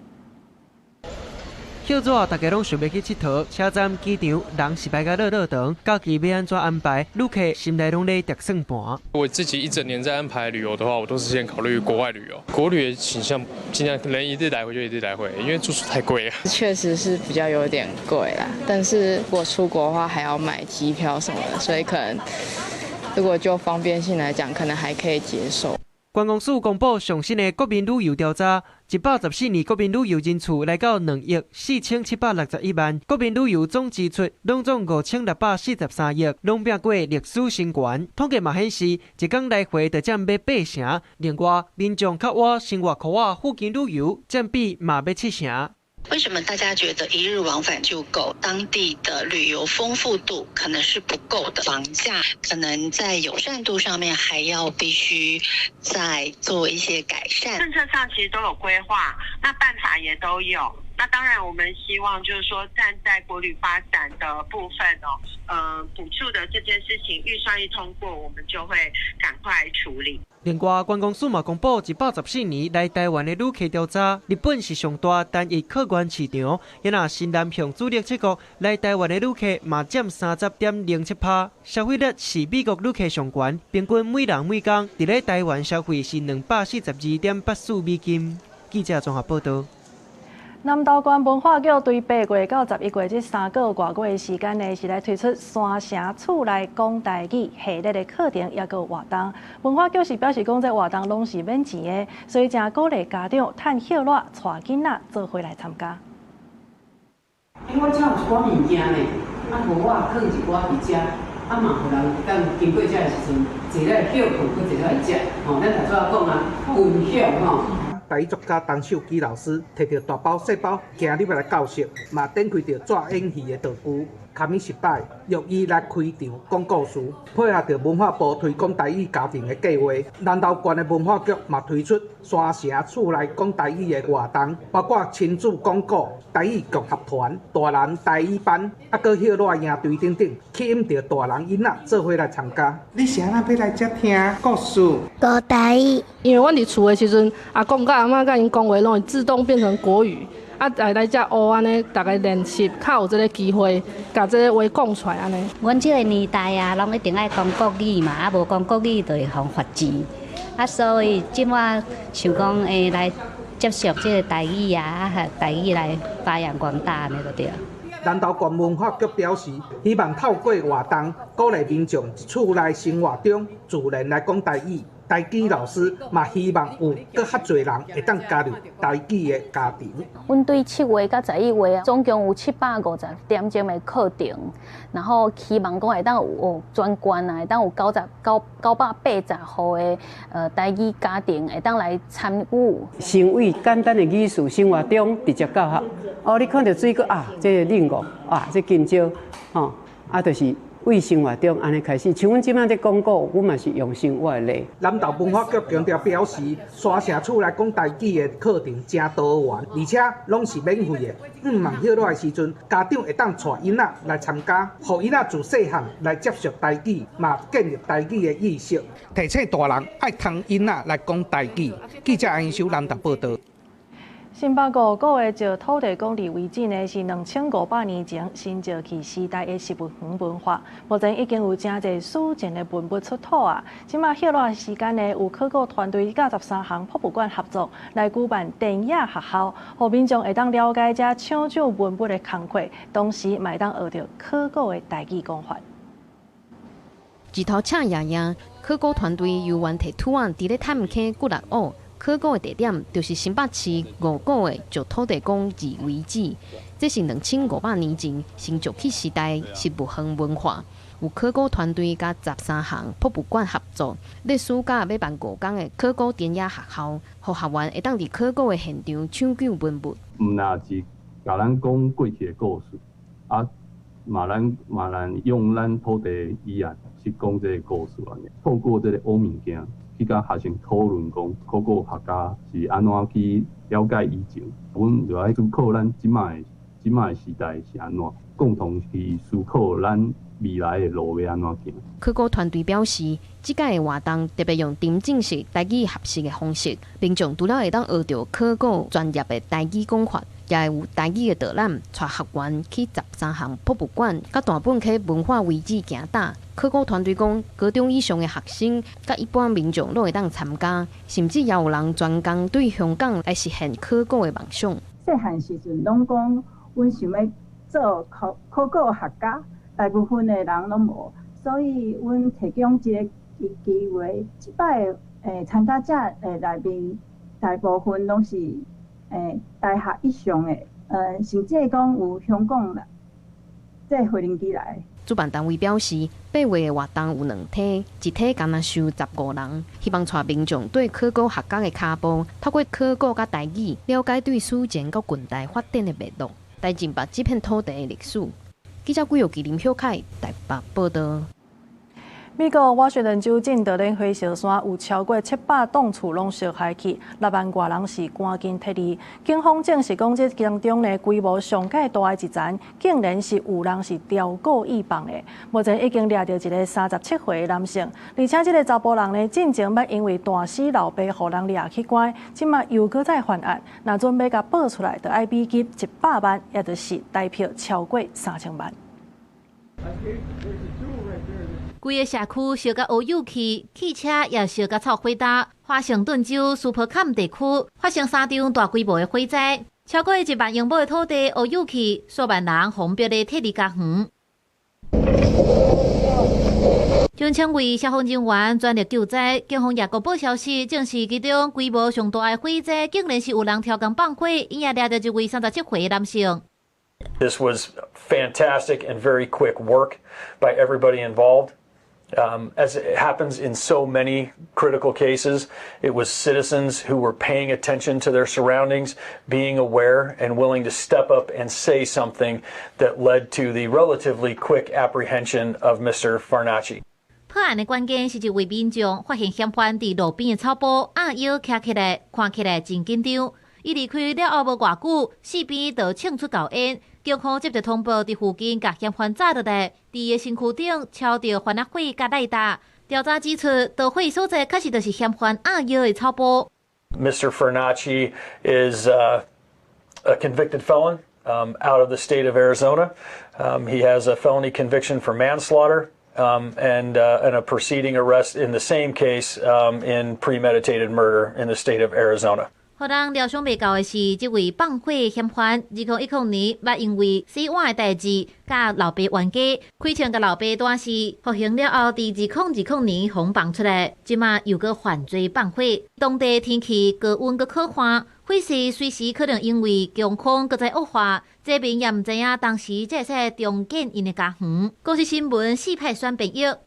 休早大家拢想要去佚佗，车站、机场人是排甲热长，到期要安怎安排？旅客心内拢咧跌算盘。我自己一整年在安排旅游的话，我都是先考虑国外旅游。国旅的倾向尽量能一日来回就一日来回，因为住宿太贵了。确实是比较有点贵啦，但是如果出国的话还要买机票什么的，所以可能如果就方便性来讲，可能还可以接受。关公署公布上新的国民旅游调查，114年国民旅游人次来到2亿4761万，国民旅游总支出拢总5643亿，拢拼过历史新高。统计嘛显示，一天来回就占8成，另外民众较晚生活区啊附近旅游占比嘛要7成。为什么大家觉得一日往返就够？当地的旅游丰富度可能是不够的，房价可能在友善度上面还要必须再做一些改善。政策上其实都有规划，那办法也都有。那当然，我们希望就是说，站在国旅发展的部分补助的这件事情，预算一通过，我们就会赶快处理。另外，关公署嘛公布114年来台湾的旅客调查，日本是上大单一客源市场，也那新南向主力7国来台湾的旅客嘛占30.07%，消费率是美国旅客上悬，平均每人每工伫咧台湾消费是242.84美金。记者综合报道。南投县文化局对8月到11月这3个外月的时间呢，是来推出山城厝内讲台语系列的课程，也有活动。文化局是表示讲，这活动拢是免钱的，所以正鼓励家长趁歇热带囡仔做伙来参加。因为这有一寡物件呢，互我放一寡伫遮，嘛互人当经过遮的时阵，坐来歇困，佫坐来食。咱头先讲分享台语作家陈秀基老师摕着大包小包，今日要来教室，嘛展开着纸演戏的道具。卡米失败，用伊来开场讲故事，配合着文化部推广台语家庭的计划，南投县的文化局嘛推出山城厝内讲台语的活动，包括亲子讲古、台语剧合团、大人台语班，啊，搁迄落营队等等，吸引着大人囡仔做伙来参加。你是安怎要来遮听故事？讲台语，因为阮伫厝的时阵，阿公甲阿嬷甲因讲话，拢会自动变成国语。啊，来遮学安尼，大家练习，较有这个机会，甲这个话讲出来安尼。阮这个年代啊，拢一定爱讲国语嘛，啊无讲国语就会互罚钱。啊，所以即马想讲来接受这个台语啊，台语来发扬光大安尼就对。南投县文化局表示，希望透过活动，鼓励民众厝内生活中自然来讲台语。台语老师嘛希望有搁较侪人会当加入台语的家庭。阮对7月到11月总共有750点钟的课程，然后希望讲会当有全县啊，会当有980户的台语家庭会当来参与。成为简单的语词，生活中直接教学。哦，你看到水果啊，这个冷哦，啊，这金蕉，吼，啊，就是。为生活中安尼开始，像阮即摆在讲古，阮嘛是用生活的例。南投文化局强调表示，山城厝来讲台语的课程真多元，而且拢是免费的。忙歇落的时阵，家长会当带囡仔来参加，互囡仔自细汉来接受台语，嘛建立台语的意识。提醒大人爱通囡仔来讲台语。记者安修南投报道。新北国古的就土地公立遗址呢，是2500年前新石器时代的石文文化。目前已经有真侪史前的文物出土啊。即马歇落的时间呢，有考古团队甲13项博物馆合作来举办电影学校，互民众会当了解这抢救文物的工课，同时嘛会当学到考古的台语讲法。日头请爷爷，考古团队由原摕土案伫咧探坑骨力屋。考古的地点就是新北市五股的石土地公二遗址，这是2500年前新石器时代石木坑文化。有考古团队甲13项博物馆合作，历史甲要办5天的考古电影学校，互学员会当伫考古的现场抢救文物。毋那是甲咱讲过去的故事，啊，嘛咱用咱土地语言去讲这个故事安尼，透过这个物件。去甲学生讨论讲，考古学家是安怎去了解以前，阮就爱思考咱即摆的时代是安怎，共同去思考咱未来的路要安怎行。考古团队表示，即届的活动特别用沉浸式台语学习的方式，民众除了会当学到考古专业的台语讲法，也会有台语的导览，带学员去13项博物馆、甲大本溪文化遗址行踏。考古团队讲，高中以上的学生甲一般民众都会当参加，甚至也有人专工对香港来实现考古的梦想。细汉时阵拢讲，阮想要做考古学家，大部分的人拢无，所以阮提供一个机会。即摆参加者内面大部分拢是大学以上的，甚至讲有香港啦，即回零机来。主办单位表示，8月的活动有2梯，一梯敢若收15人，希望带民众对考古学家的脚步，透过考古甲台语，了解对史前到近代发展的脉络，来认识这片土地的历史。记者季玉琪、林秀凯台北报道。美国华盛顿州进德林火烧山有超过700栋厝拢烧害去，6万多人是赶紧撤离。警方证实讲，这当中呢规模上介大的一层，竟然是有人是吊过异房的。目前已经抓到一个37岁的男性，而且这个查甫人呢，进前捌因为大死老爸互人抓去关，即马又搁再犯案，若准备甲报出来，就要美金100万，也就是代票超过3000万。规个社区烧甲乌有气，汽车也烧甲臭火大。华盛顿州苏珀坎地区发生3场大规模的火灾，超过1万英亩的土地乌有气，数万人封闭的铁力家园。将千位消防人员全力救灾，警方也公布消息，证实其中规模上大的火灾，竟然是有人跳工放火，因也抓到一位37岁的男性。This was fantastic and very quick work by everybody involved. As it happens in so many critical cases, it was citizens who were paying attention to their surroundings, being aware and willing to step up and say something that led to the relatively quick apprehension of Mr. Farnacci. 破案的关键是一位民众发现嫌犯伫路边的草坡压腰徛起来，看起来真紧张。伊离开了后无偌久，四边就冲出高烟。警方接到通报，伫附近甲嫌犯抓落来，伫伊身躯顶敲着番仔火甲雷达。调查指出，导火所在确实就是嫌犯压腰的草坡。Mr. Farnacci is a convicted felon out of the state of Arizona. He has a felony conviction for manslaughter. And a preceding arrest in the same case in premeditated murder in the state of Arizona. 互人料想袂到的是，这位放火嫌犯，2010年捌因为洗碗的代志，甲老爸冤家，开枪甲老爸断死，服刑了后，伫2020年放放出来，即马又搁犯罪放火。当地天气高温搁可怕，火势随时可能因为强风搁再恶化。这边也毋知影当时这些重建因的家园。国际新闻4派选朋友。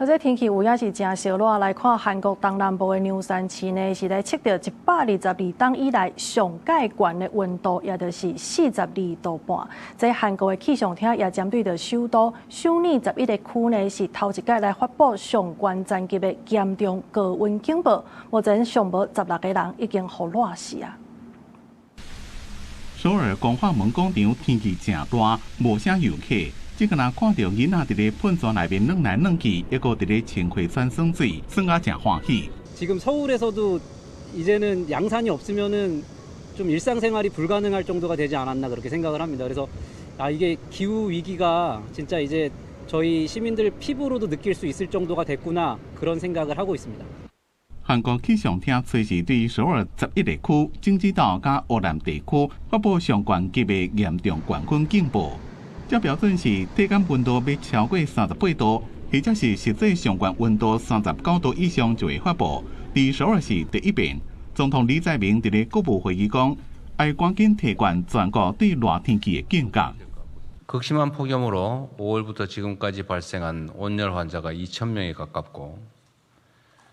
而且天气有影是真烧热，来看韩国东南部的牛山市呢，是来测到122冬以来上界悬的温度，也就是42度半。在韩国的气象厅也针对着首都首尔11个区呢，是头一届来发布上悬层级的严重高温警报。目前尚无16个人已经互热死啊。首尔光化门广场天气正大，无啥游客。只个人看到囡仔伫咧喷泉内面弄来弄去，一个伫咧清水山耍水，耍啊真欢喜。 지금 서울에서도 이제는 양산이 없으면은 좀 일상생활이 불가능할 정도가 되지 않았나 그렇게 생각을 합니다. 그래서 이게 기후 위기가 진짜 이제 저희 시민들 피부로도 느낄 수 있을 정도가 됐구나 그런 생각을 하고 있습니다. 韩国气象厅随时对首尔11个区、京畿道甲湖南地区发布上悬级的严重高温警报。 这标准是体感温度要超过38度，或者是实际上悬温度39度以上就会发布。伫首尔市第一遍，总统李在明伫咧国务会议讲，要赶紧提悬全国对热天气的警觉。 극심한 폭염으로 5월부터 지금까지 발생한 온열 환자가 2,000명에 가깝고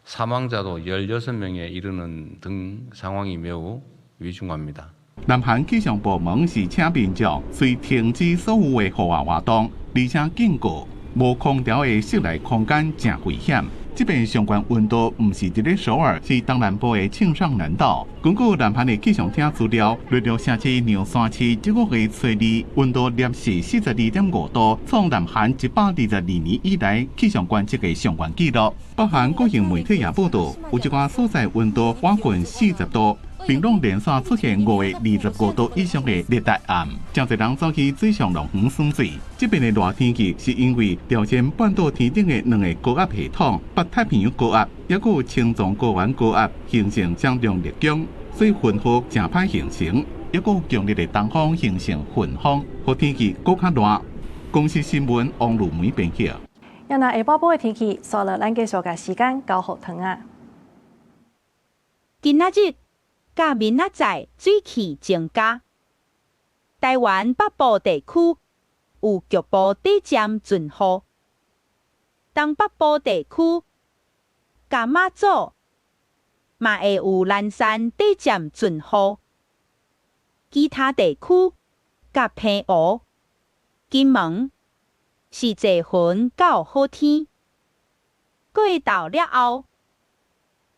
사망자도 16명에 이르는 등 상황이 매우 위중합니다. 南韩气象部门是请民众随停止所有的户外活动，而且警告无空调的室内空间真危险。这边相关温度不是伫咧首尔，是东南部的庆尚南道。根据南韩的气象厅资料，瑞六城市鸟山市这个月初2温度摄氏42.5度，创南韩122年以来气象观测的上悬纪录。北韩国营媒体也报道，有一寡所在温度接近40度。 并拢连续出现5个25度以上的热带暗，真侪人走去水上乐园耍水。这边的热天气是因为朝鲜半岛天顶的2个高压系统——北太平洋高压，也有青藏高原高压形成相当热强，所以混合正歹形成，也有强烈的东风形成混风，和天气更较热。公司新闻王路梅编辑。要拿下晡晡的天气，刷了咱继续甲时间交互糖啊。今仔日。 甲明仔载水汽增加，台湾北部地区有局部短暂阵雨，东北部地区甲马祖嘛会有南山短暂阵雨，其他地区甲平湖、金门是侪云到好天。过昼了后，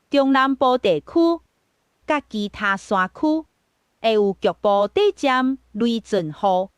中南部地区。 甲其他山区会有局部短暂雷阵雨。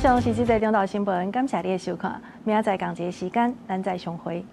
上是这个中岛新闻，感谢你的收看，明仔载同一个时间，咱再相会。